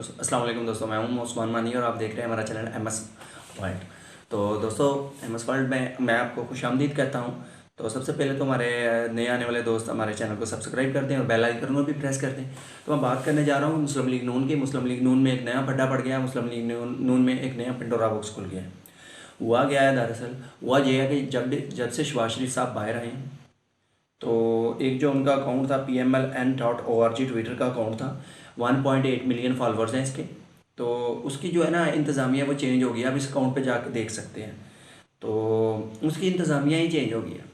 अस्सलाम वालेकुम दोस्तों, मैं हूं उस्मान मानी और आप देख रहे हैं हमारा चैनल एम एस वर्ल्ड। तो दोस्तों, एम एस वर्ल्ड में मैं आपको खुशामदीद कहता हूं। तो सबसे पहले तो हमारे नए आने वाले दोस्त हमारे चैनल को सब्सक्राइब कर दें और बेल आइकन को भी प्रेस कर दें। तो मैं बात करने जा रहा हूं मुस्लिम लीग नून की। मुस्लिम लीग नून में एक नया पड्डा पड़ गया। मुस्लिम लीग नून में एक नया पिंडोरा बॉक्स खुल गया है। हुआ गया है, दरअसल हुआ यह है कि जब से शहबाज शरीफ साहब बाहर आए हैं, तो एक जो उनका अकाउंट था PMLN.org, ट्विटर का अकाउंट था, 1.8 मिलियन फॉलोअर्स हैं इसके। तो उसकी जो है ना इंतज़ामिया वो चेंज हो गया। अब इस अकाउंट पे जाकर देख सकते हैं। तो उसकी इंतज़ामिया ही चेंज हो गया।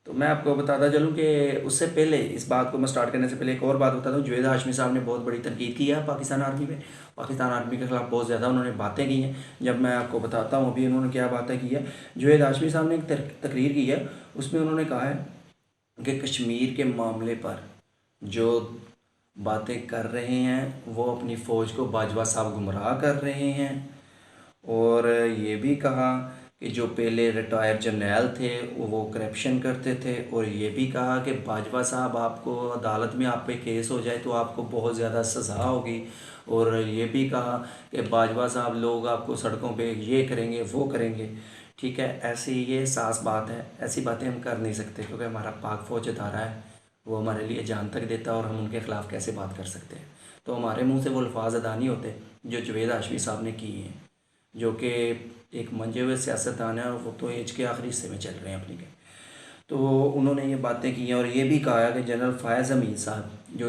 तो मैं आपको बताता चलूँ कि उससे पहले, इस बात को मैं स्टार्ट करने से पहले एक और बात बताता हूँ। जुवेद हाशमी साहब ने बहुत बड़ी तनकीद की है पाकिस्तान आर्मी में। पाकिस्तान आर्मी के ख़िलाफ़ बहुत ज़्यादा उन्होंने बातें की हैं। जब मैं आपको बताता हूँ अभी उन्होंने क्या बातें की है। जुवेद हाशमी साहब ने एक तकरीर की है, उसमें उन्होंने कहा है कि कश्मीर के मामले पर जो बातें कर रहे हैं वो अपनी फ़ौज को बाजवा साहब गुमराह कर रहे हैं। और ये भी कहा कि जो पहले रिटायर जर्नैल थे वो करप्शन करते थे। और ये भी कहा कि बाजवा साहब, आपको अदालत में आप पे केस हो जाए तो आपको बहुत ज़्यादा सज़ा होगी। और ये भी कहा कि बाजवा साहब, लोग आपको सड़कों पे ये करेंगे वो करेंगे। ठीक है, ऐसी ये साफ बात है। ऐसी बातें हम कर नहीं सकते क्योंकि हमारा पाक फ़ौज अदारा है, वो हमारे लिए जान तक देता है और हम उनके ख़िलाफ़ कैसे बात कर सकते हैं। तो हमारे मुंह से वो अल्फाज अदा नहीं होते जो जुवेद हाशमी साहब ने किए हैं, जो कि एक मंजे हुए सियासतदान है और वो तो एज के आखिरी हिस्से में चल रहे हैं अपनी के। तो उन्होंने ये बातें की हैं और ये भी कहा है कि जनरल फ़ायज़ अमीन साहब जो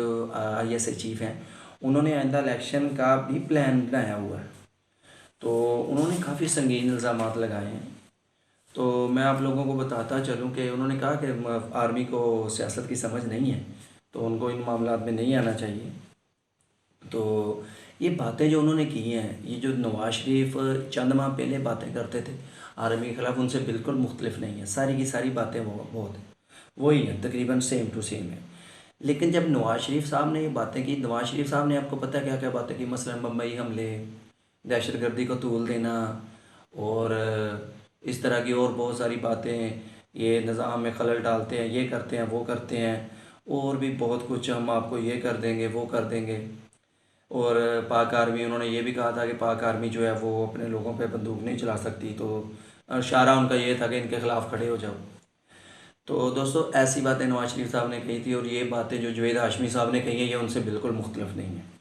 ISA चीफ़ हैं, उन्होंने आइंदा इलेक्शन का भी प्लान बनाया हुआ है। तो उन्होंने काफ़ी संगीन इल्ज़ामात लगाए हैं। तो मैं आप लोगों को बताता चलूँ कि उन्होंने कहा कि आर्मी को सियासत की समझ नहीं है, तो उनको इन मामलात में नहीं आना चाहिए। तो ये बातें जो उन्होंने की हैं, ये जो नवाज शरीफ चंद माह पहले बातें करते थे आर्मी के ख़िलाफ़, उनसे बिल्कुल मुख्तलिफ नहीं है। सारी की सारी बातें वो बहुत वही हैं, तकरीबन सेम टू सेम है। लेकिन जब नवाज शरीफ साहब ने ये बातें की, नवाज शरीफ साहब ने, आपको पता है क्या क्या बातें की। मसलन बम्बई हमले, दहशतगर्दी को तूल देना और इस तरह की और बहुत सारी बातें, ये निज़ाम में खलल डालते हैं, ये करते हैं वो करते हैं, और भी बहुत कुछ, हम आपको ये कर देंगे वो कर देंगे। और पाक आर्मी, उन्होंने ये भी कहा था कि पाक आर्मी जो है वो अपने लोगों पे बंदूक नहीं चला सकती। तो इशारा उनका ये था कि इनके ख़िलाफ़ खड़े हो जाओ। तो दोस्तों, ऐसी बातें नवाज शरीफ साहब ने कही थी और ये बातें जो जुवेद हाशमी साहब ने कही हैं, ये उनसे बिल्कुल मुख्तलिफ नहीं है।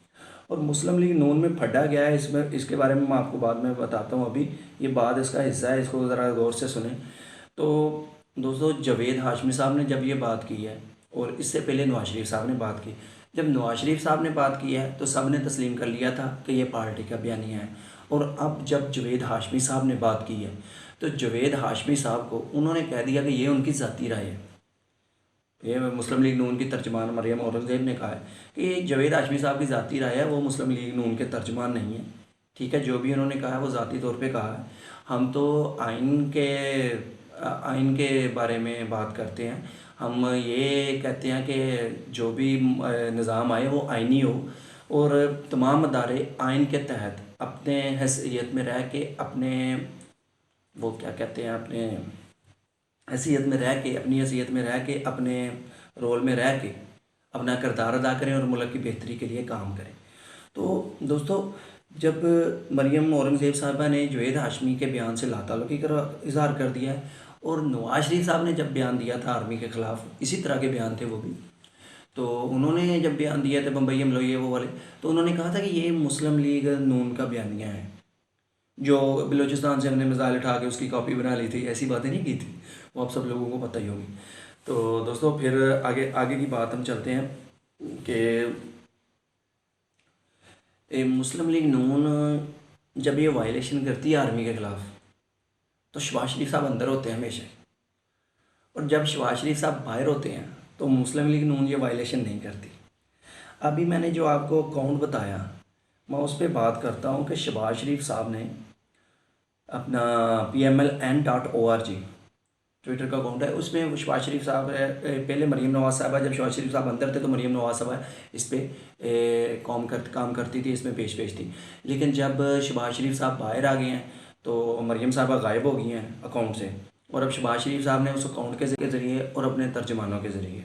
और मुस्लिम लीग नून में फटा गया है, इसमें इसके बारे में मैं आपको बाद में बताता हूँ। अभी ये बात इसका हिस्सा है, इसको ज़रा गौर से सुने। तो दोस्तों, जावेद हाशमी साहब ने जब ये बात की है, और इससे पहले नवाज शरीफ साहब ने बात की, जब नवाज शरीफ साहब ने बात की है तो सब ने तस्लीम कर लिया था कि ये पार्टी का बयानिया है। और अब जब जावेद हाशमी साहब ने बात की है, तो जावेद हाशमी साहब को उन्होंने कह दिया कि ये उनकी ज़ाती राय है। ये मुस्लिम लीग नून की तर्जमान मरियम औरंगज़ेब ने कहा है कि जावेद हाशमी साहब की ज़ाती राय है, वो मुस्लिम लीग नून के तर्जमान नहीं है। ठीक है, जो भी उन्होंने कहा है वो ज़ाती तौर पे कहा है। हम तो आइन के बारे में बात करते हैं। हम ये कहते हैं कि जो भी निज़ाम आए वो आइनी हो, और तमाम अदारे आइन के तहत अपने हैसियत में रह के, अपने वो क्या कहते हैं, अपने हैसियत में रह के, अपनी हैसियत में रह के, अपने रोल में रह के अपना किरदार अदा करें और मुल्क की बेहतरी के लिए काम करें। तो दोस्तों, जब मरियम औरंगज़ेब साहबा ने जुवेद हाशमी के बयान से लाताल्लुकी का इज़हार कर दिया है, और नवाज शरीफ साहब ने जब बयान दिया था आर्मी के ख़िलाफ़, इसी तरह के बयान थे वो भी, तो उन्होंने जब बयान दिया था बम्बई हमले ये वो वाले, तो उन्होंने कहा था कि ये मुस्लिम लीग नून का बयानिया है, जो बलूचिस्तान से हमने मिसाइल उठा के उसकी कॉपी बना ली थी, ऐसी बातें नहीं की थी। वो आप सब लोगों को पता ही होगी। तो दोस्तों, फिर आगे आगे की बात हम चलते हैं कि मुस्लिम लीग नून जब ये वायलेशन करती है आर्मी के ख़िलाफ़, तो शहबाज शरीफ साहब अंदर होते हैं हमेशा, और जब शहबाज शरीफ साहब बाहर होते हैं तो मुस्लिम लीग नून ये वायलेशन नहीं करती। अभी मैंने जो आपको अकाउंट बताया, मैं उस पर बात करता हूँ कि शहबाज शरीफ साहब ने अपना PMLN.org ट्विटर का अकाउंट है, उसमें शहबाज शरीफ साहब पहले मरीम नवाज़ साहबा, जब शहबाज शरीफ साहब अंदर थे तो मरीम नवाज़ साहबा इस पर काम करती थी, इसमें पेश थी। लेकिन जब शहबाज शरीफ साहब बाहर आ गए हैं तो मरीम साहबा गायब हो गई हैं अकाउंट से, और अब शहबाज शरीफ साहब ने उस अकाउंट के ज़रिए और अपने तर्जमानों के ज़रिए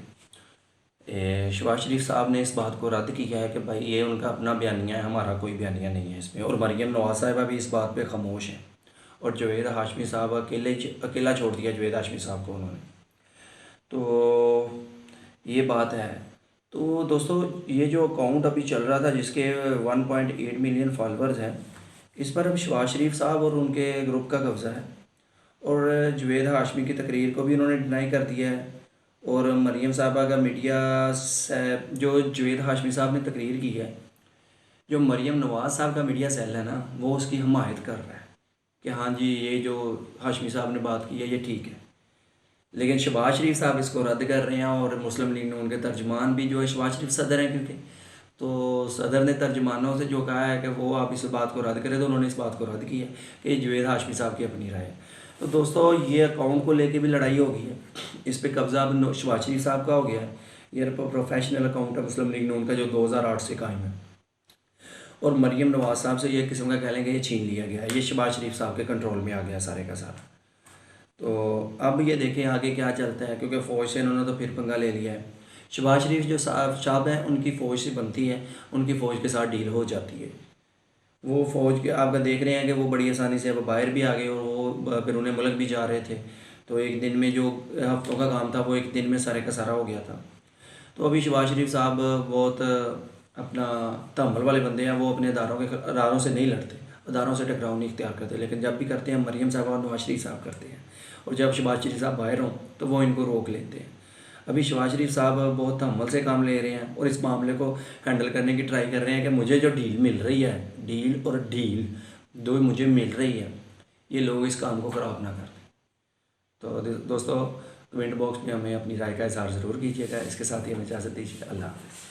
शहबाज शरीफ साहब ने इस बात को रद्द किया है कि भाई ये उनका अपना बयानिया है, हमारा कोई बयानिया नहीं है इसमें। और मरीम नवाज साहिबा भी इस बात पे खामोश हैं। और जावेद हाशमी साहब अकेला छोड़ दिया जावेद हाशमी साहब को उन्होंने। तो ये बात है। तो दोस्तों ये जो अकाउंट अभी चल रहा था जिसके 1.8 मिलियन फॉलोअर्स हैं, इस पर अब शहबाज शरीफ साहब और उनके ग्रुप का कब्ज़ा है। और जावेद हाशमी की तकरीर को भी उन्होंने डिनाई कर दिया है। और मरीम साहबा का मीडिया से जो जावेद हाशमी साहब ने तकरीर की है, जो मरीम नवाज़ साहब का मीडिया सेल है ना, वो उसकी हमायत कर रहा है कि हाँ जी ये जो हाशमी साहब ने बात की है ये ठीक है। लेकिन शहबाज शरीफ साहब इसको रद्द कर रहे हैं। और मुस्लिम लीग ने उनके तर्जमान भी जो है शहबाज शरीफ सदर हैं, क्योंकि तो सदर ने तर्जमानों से जो कहा है कि वो आप इस बात को रद्द करें, तो उन्होंने इस बात को रद्द किया कि जावेद हाशमी साहब की अपनी राय है। तो दोस्तों ये अकाउंट को लेके भी लड़ाई हो गई है। इस पे कब्ज़ा अब शहबाज शरीफ साहब का हो गया है। ये प्रोफेशनल अकाउंट है मुस्लिम लीग ने उनका जो 2008 से कायम है। और मरीम नवाज साहब से ये किस्म का कह लेंगे ये छीन लिया गया है, ये शहबाज शरीफ साहब के कंट्रोल में आ गया सारे का सारा। तो अब ये देखें आगे क्या चलता है, क्योंकि फ़ौज से इन्होंने तो फिर पंगा ले लिया है। शहबाज शरीफ जो साहब हैं उनकी फ़ौज से बनती है, उनकी फ़ौज के साथ डील हो जाती है। वो फ़ौज के आप देख रहे हैं कि वो बड़ी आसानी से अब बाहर भी आ गए और वो फिर उन्हें मुल्क भी जा रहे थे। तो एक दिन में जो हफ्तों का काम था वो एक दिन में सारे का सारा हो गया था। तो अभी शहबाज शरीफ साहब बहुत अपना तहम्मुल वाले बंदे हैं। वो अपने अदारों से नहीं लड़ते, अदारों से टकराव नहीं इख्तियार करते। लेकिन जब भी करते हैं मरीम साहब और नवाज शरीफ साहब करते हैं। और जब शहबाज शरीफ साहब बाहर हों तो वो इनको रोक लेते हैं। अभी शहबाज शरीफ साहब बहुत तहम्मुल से काम ले रहे हैं और इस मामले को हैंडल करने की ट्राई कर रहे हैं कि मुझे जो डील मिल रही है, डील और डील दो मुझे मिल रही है, ये लोग इस काम को ख़राब ना कर दें। तो दोस्तों कमेंट बॉक्स में हमें अपनी राय का इज़हार ज़रूर कीजिएगा। इसके साथ ही हमें इजाज़त दीजिए। अल्लाह हाफ़िज़।